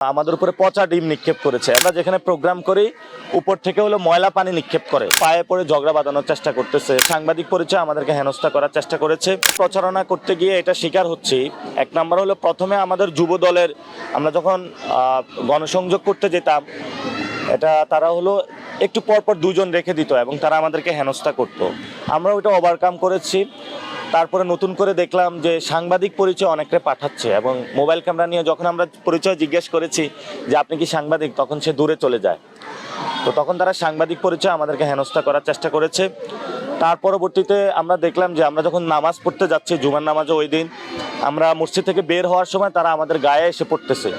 আমাদের উপরে পচা ডিম নিক্ষেপ করেছে। আমরা যেখানে প্রোগ্রাম করি উপর থেকে হলো ময়লা পানি নিক্ষেপ করে, পায়ে পড়ে ঝগড়া বাঁধানোর চেষ্টা করতেছে। সাংবাদিক পরিচয় আমাদেরকে হেনস্থা করার চেষ্টা করেছে। প্রচারণা করতে গিয়ে এটা শিকার হচ্ছি। এক নম্বর হলো প্রথমে আমাদের যুব দলের আমরা যখন গণসংযোগ করতে যেতাম, এটা তারা হলো একটু পরপর দুজন রেখে দিত এবং তারা আমাদেরকে হেনস্থা করতো। আমরা ওইটা ওভারকাম করেছি। তারপরে নতুন করে দেখলাম যে সাংবাদিক পরিচয় অনেকটা পাঠাচ্ছে এবং মোবাইল ক্যামেরা নিয়ে যখন আমরা পরিচয় জিজ্ঞেস করেছি যে আপনি কি সাংবাদিক, তখন সে দূরে চলে যায়। তো তখন তারা সাংবাদিক পরিচয় আমাদেরকে হেনস্থা করার চেষ্টা করেছে। তার পরবর্তীতে আমরা দেখলাম যে আমরা যখন নামাজ পড়তে যাচ্ছি, জুমার নামাজও ওই দিন, আমরা মসজিদ থেকে বের হওয়ার সময় তারা আমাদের গায়ে এসে পড়তেছে,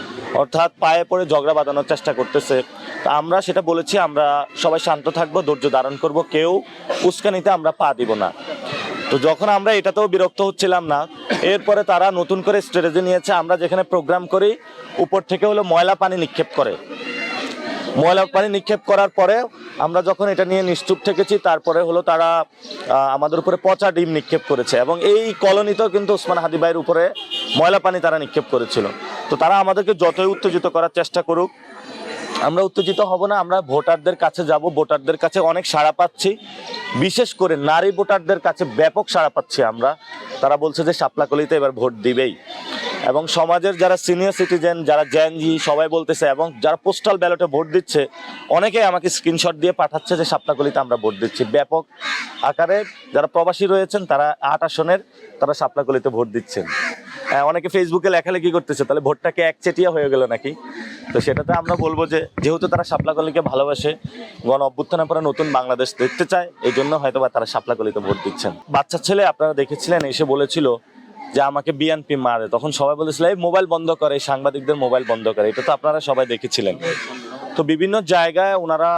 অর্থাৎ পায়ে পড়ে ঝগড়া বাঁধানোর চেষ্টা করতেছে। তো আমরা সেটা বলেছি, আমরা সবাই শান্ত থাকবো, ধৈর্য ধারণ করব, কেউ উস্কানিতে আমরা পা দিব না। তো যখন আমরা এটাতেও বিরক্ত হচ্ছিলাম না, এরপরে তারা নতুন করে স্ট্র্যাটেজি নিয়েছে। আমরা যেখানে প্রোগ্রাম করি উপর থেকে হলো ময়লা পানি নিক্ষেপ করে। ময়লা পানি নিক্ষেপ করার পরে আমরা যখন এটা নিয়ে নিশ্চুপ থেকেছি, তারপরে হলো তারা আমাদের উপরে পচা ডিম নিক্ষেপ করেছে এবং এই কলোনিতেও কিন্তু ওসমান হাদি ভাইয়ের উপরে ময়লা পানি তারা নিক্ষেপ করেছিল। তো তারা আমাদেরকে যতই উত্তেজিত করার চেষ্টা করুক, আমরা উত্তেজিত হব না। আমরা ভোটারদের কাছে যাব, ভোটারদের কাছে অনেক সাড়া পাচ্ছি, বিশেষ করে নারী ভোটারদের কাছে ব্যাপক সাড়া পাচ্ছি আমরা। তারা বলছে যে শাপলাকলিতে এবার ভোট দিবেই এবং সমাজের যারা সিনিয়র সিটিজেন, যারা জেনজি, সবাই বলতেছে এবং যারা পোস্টাল ব্যালটে ভোট দিচ্ছে অনেকেই আমাকে স্ক্রিনশট দিয়ে পাঠাচ্ছে যে শাপলাকলিতে আমরা ভোট দিচ্ছি। ব্যাপক আকারে যারা প্রবাসী রয়েছেন তারা 8 আসনের তারা শাপলাকলিতে ভোট দিচ্ছেন। অনেকে ফেসবুকে লেখালেখি করতেছে তাহলে ভোটটাকে একচেটিয়া হয়ে গেল নাকি। তো সেটাতে আমরা বলবো যে যেহেতু তারা শাপলাকলিকে ভালোবাসে, গণ অভ্যুত্থানের পরে নতুন বাংলাদেশ দেখতে চায়, এই জন্য হয়তো বা তারা শাপলাকলিতে ভোট দিচ্ছেন। বাচ্চা ছেলে আপনারা দেখেছিলেন এসে বলেছিল যে আমাকে বিএনপি মারে, তখন সবাই বলেছিল এই মোবাইল বন্ধ করে, সাংবাদিকদের মোবাইল বন্ধ করে। এটা তো আপনারা সবাই দেখেছিলেন। তো বিভিন্ন জায়গায় ওনারা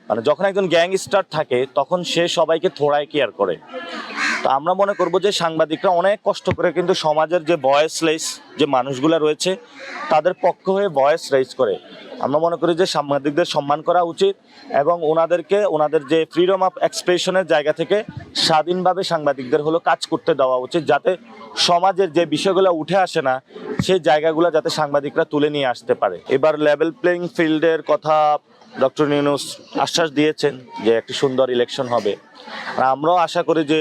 মানে যখন একজন গ্যাংস্টার থাকে তখন সে সবাইকে থোড়ায় কেয়ার করে। তো আমরা মনে করব যে সাংবাদিকরা অনেক কষ্ট করে কিন্তু সমাজের যে ভয়েসলেস যে মানুষগুলো রয়েছে তাদের পক্ষ হয়ে ভয়েস রেজ করে। আমরা মনে করি যে সাংবাদিকদের সম্মান করা উচিত এবং ওনাদেরকে ওনাদের যে ফ্রিডম অফ এক্সপ্রেশনের জায়গা থেকে স্বাধীনভাবে সাংবাদিকদের হলো কাজ করতে দেওয়া উচিত, যাতে সমাজের যে বিষয়গুলো উঠে আসে না সেই জায়গাগুলো যাতে সাংবাদিকরা তুলে নিয়ে আসতে পারে। এবার লেভেল প্লেইং ফিল্ডের কথা ডক্টর ইউনূস আশ্বাস দিয়েছেন যে একটি সুন্দর ইলেকশন হবে। আর আমরাও আশা করি যে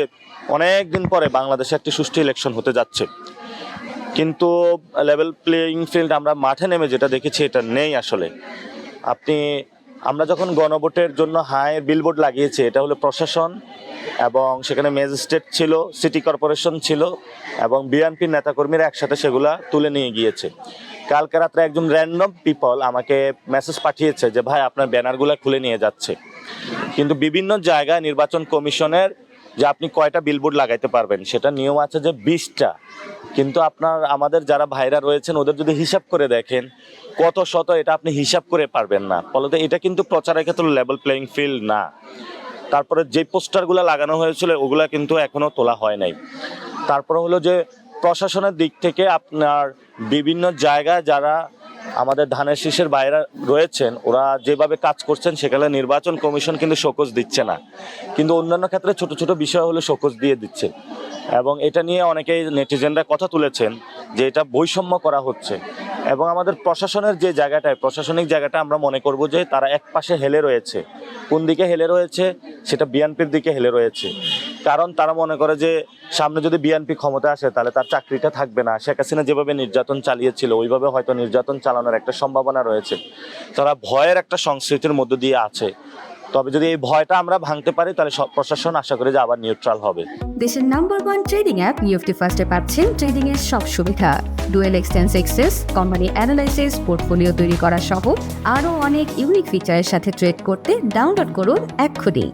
অনেক দিন পরে বাংলাদেশে একটি সুষ্ঠু ইলেকশন হতে যাচ্ছে। কিন্তু লেভেল প্লেইং ফিল্ড আমরা মাঠে নেমে যেটা দেখেছি এটা নেই আসলে। আমরা যখন গণভোটের জন্য বিলবোর্ড লাগিয়েছি, এটা হলো প্রশাসন এবং সেখানে ম্যাজিস্ট্রেট ছিল, সিটি কর্পোরেশন ছিল এবং বিএনপির নেতাকর্মীরা একসাথে সেগুলা তুলে নিয়ে গিয়েছে। কালকে রাত্রে একজন র্যান্ডম পিপল আমাকে মেসেজ পাঠিয়েছে যে ভাই আপনার ব্যানারগুলো খুলে নিয়ে যাচ্ছে। কিন্তু বিভিন্ন জায়গায় নির্বাচন কমিশনের যে আপনি কয়টা বিলবোর্ড লাগাইতে পারবেন সেটা নিয়ম আছে যে 20টা, কিন্তু আমাদের যারা ভাইরা রয়েছেন ওদের যদি হিসাব করে দেখেন কত শত, এটা আপনি হিসাব করে পারবেন না। ফলে এটা কিন্তু প্রচারের ক্ষেত্রে লেভেল প্লেইং ফিল্ড না। তারপরে যে পোস্টারগুলো লাগানো হয়েছিল ওগুলা কিন্তু এখনো তোলা হয় নাই। তারপরে হলো যে প্রশাসনের দিক থেকে আপনার বিভিন্ন জায়গায় যারা আমাদের ধানের শীষের বাইরে রয়েছেন ওরা যেভাবে কাজ করছেন সেখানে নির্বাচন কমিশন কিন্তু শোকজ দিচ্ছে না, কিন্তু অন্যান্য ক্ষেত্রে ছোট ছোট বিষয় হলে শোকজ দিয়ে দিচ্ছে। এবং এটা নিয়ে অনেকেই নেটিজেনরা কথা তুলেছেন যে এটা বৈষম্য করা হচ্ছে। এবং আমাদের প্রশাসনের যে প্রশাসনিক জায়গাটা আমরা মনে করব যে তারা এক পাশে হেলে রয়েছে। কোন দিকে হেলে রয়েছে? সেটা বিএনপির দিকে হেলে রয়েছে। কারণ তারা মনে করে যে সামনে যদি বিএনপি ক্ষমতা আসে তাহলে তার চাকরিটা থাকবে না। শেখ হাসিনা যেভাবে নির্যাতন চালিয়েছিল ওইভাবে হয়তো নির্যাতন চালানোর একটা সম্ভাবনা রয়েছে। তারা ভয়ের একটা সংস্কৃতির মধ্য দিয়ে আছে। তবে যদি এই ভয়টা আমরা ভাঙতে পারি তাহলে প্রশাসন আশা করি যে আবার নিউট্রাল হবে। দেশের নাম্বার 1 ট্রেডিং অ্যাপ নিফটি ফার্স্টে পাচ্ছেন ট্রেডিং এর সব সুবিধা, dual এক্সটেন্স access, company analysis, portfolio তৈরি করা সহ আরও অনেক ইউনিক ফিচারের সাথে ট্রেড করতে ডাউনলোড করুন এক্ষুনি।